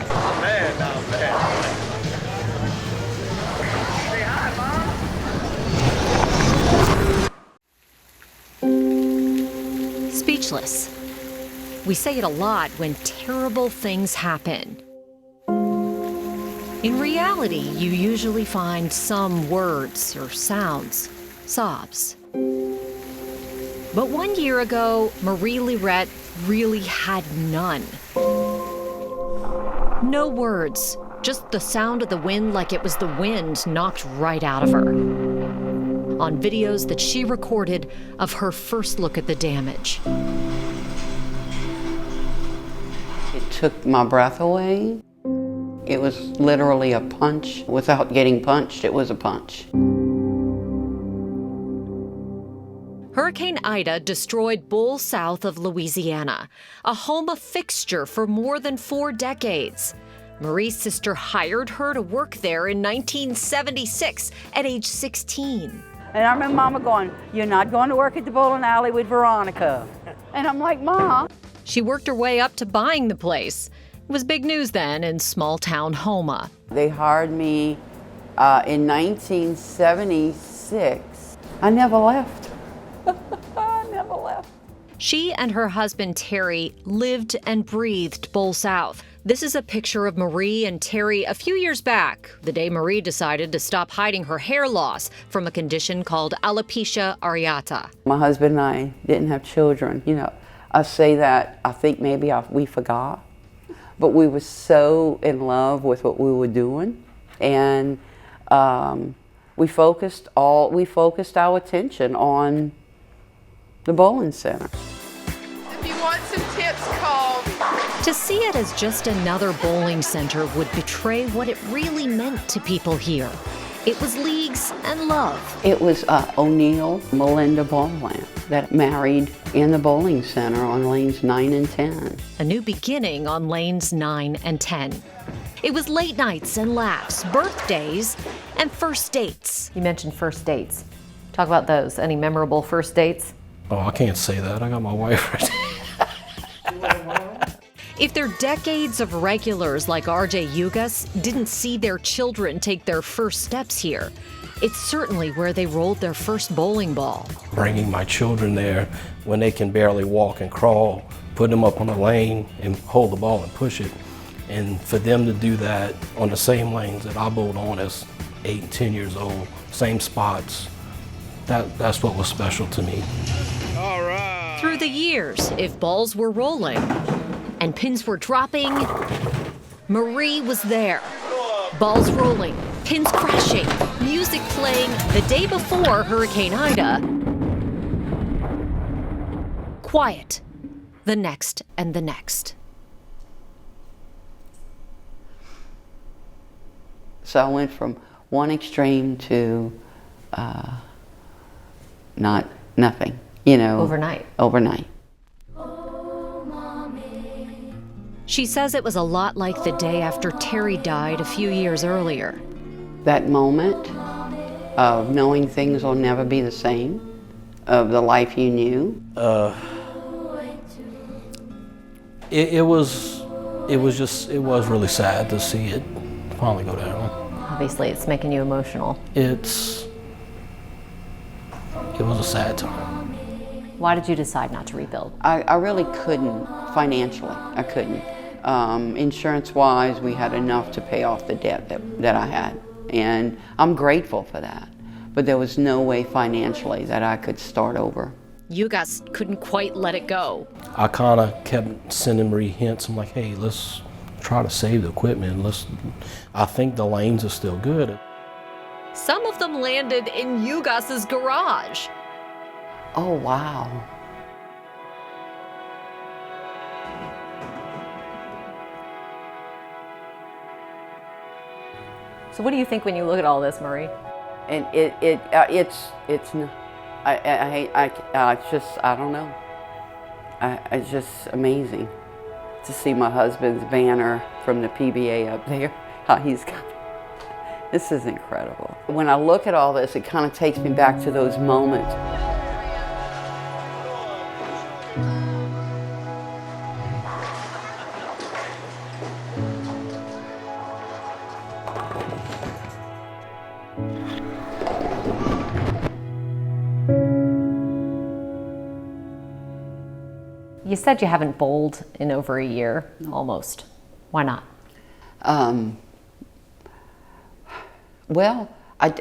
Oh man, oh man. Say hi, Mom. Speechless. We say it a lot when terrible things happen. In reality, you usually find some words or sounds, sobs. But 1 year ago, Marie Lirette really had none. No words, just the sound of the wind like it was the wind knocked right out of her. On videos that she recorded of her first look at the damage. It took my breath away. It was literally a punch. Without getting punched, it was a punch. Hurricane Ida destroyed Bull South of Louisiana, a Houma fixture for more than 4 decades. Marie's sister hired her to work there in 1976 at age 16. And I remember Mama going, "You're not going to work at the bowling alley with Veronica." And I'm like, "Ma." She worked her way up to buying the place. It was big news then in small-town Houma. They hired me in 1976. I never left. I never left. She and her husband, Terry, lived and breathed Bull South. This is a picture of Marie and Terry a few years back, the day Marie decided to stop hiding her hair loss from a condition called alopecia areata. My husband and I didn't have children. You know, I say that, I think maybe we forgot. But we were so in love with what we were doing, and we focused our attention on the bowling center. If you want some tips, call. To see it as just another bowling center would betray what it really meant to people here. It was leagues and love. It was O'Neill, Melinda Ballland that married in the bowling center on lanes 9 and 10. A new beginning on lanes 9 and 10. It was late nights and laughs, birthdays, and first dates. You mentioned first dates. Talk about those. Any memorable first dates? Oh, I can't say that. I got my wife right there. If their decades of regulars like RJ Ugas didn't see their children take their first steps here, it's certainly where they rolled their first bowling ball. Bringing my children there when they can barely walk and crawl, put them up on the lane and hold the ball and push it. And for them to do that on the same lanes that I bowled on as 8 and 10 years old, same spots, that's what was special to me. All right. Through the years, if balls were rolling and pins were dropping, Marie was there. Balls rolling, pins crashing, music playing the day before Hurricane Ida. Quiet, the next and the next. So I went from one extreme to nothing, you know. Overnight. Overnight. She says it was a lot like the day after Terry died a few years earlier. That moment of knowing things will never be the same, of the life you knew. It was really sad to see it finally go down. Obviously, it's making you emotional. It was a sad time. Why did you decide not to rebuild? I really couldn't financially. I couldn't. Insurance-wise, we had enough to pay off the debt that I had, and I'm grateful for that. But there was no way financially that I could start over. You guys couldn't quite let it go. I kind of kept sending Marie hints. I'm like, hey, let's try to save the equipment. I think the lanes are still good. Some of them landed in Ugas's garage. Oh, wow. So what do you think when you look at all this, Marie? And it's I don't know. It's just amazing to see my husband's banner from the PBA up there. How he's got. This is incredible. When I look at all this, it kind of takes me back to those moments. You said you haven't bowled in over a year, almost. Why not? Well, You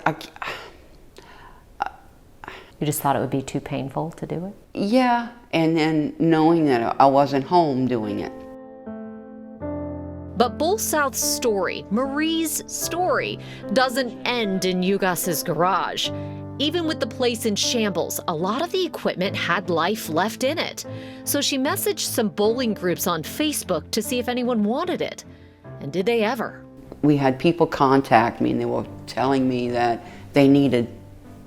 just thought it would be too painful to do it? yeah, and then knowing that I wasn't home doing it. But Bull South's story, Marie's story, doesn't end in Yugas's garage. Even with the place in shambles, a lot of the equipment had life left in it. So she messaged some bowling groups on Facebook to see if anyone wanted it. And did they ever? We had people contact me and they were telling me that they needed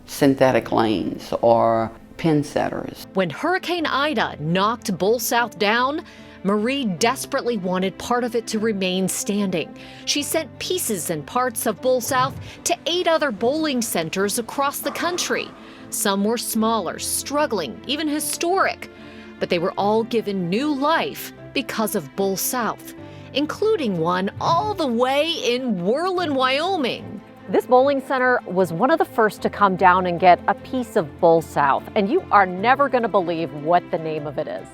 synthetic lanes or pin setters. When Hurricane Ida knocked Bull South down, Marie desperately wanted part of it to remain standing. She sent pieces and parts of Bull South to 8 other bowling centers across the country. Some were smaller, struggling, even historic. But they were all given new life because of Bull South, including one all the way in Worland, Wyoming. This bowling center was one of the first to come down and get a piece of Bull South, and you are never going to believe what the name of it is.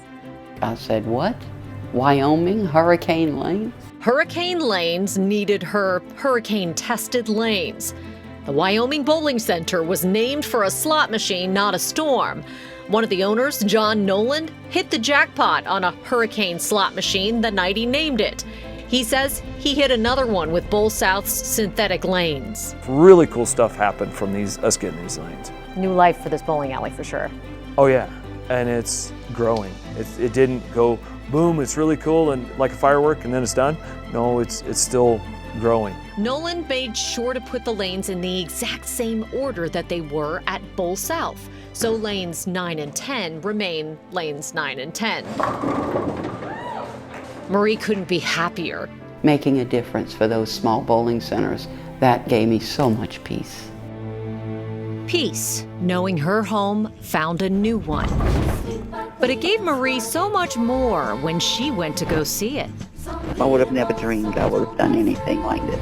I said, what? Wyoming Hurricane Lanes? Hurricane Lanes needed her hurricane-tested lanes. The Wyoming Bowling Center was named for a slot machine, not a storm. One of the owners, John Noland, hit the jackpot on a hurricane slot machine the night he named it. He says he hit another one with Bull South's synthetic lanes. Really cool stuff happened from us getting these lanes. New life for this bowling alley for sure. Oh yeah, and it's growing. It didn't go boom, it's really cool and like a firework and then it's done. No, it's still growing. Noland made sure to put the lanes in the exact same order that they were at Bull South. So lanes 9 and 10 remain lanes 9 and 10. Marie couldn't be happier. Making a difference for those small bowling centers, that gave me so much peace. Peace, knowing her home found a new one. But it gave Marie so much more when she went to go see it. I would have never dreamed I would have done anything like this.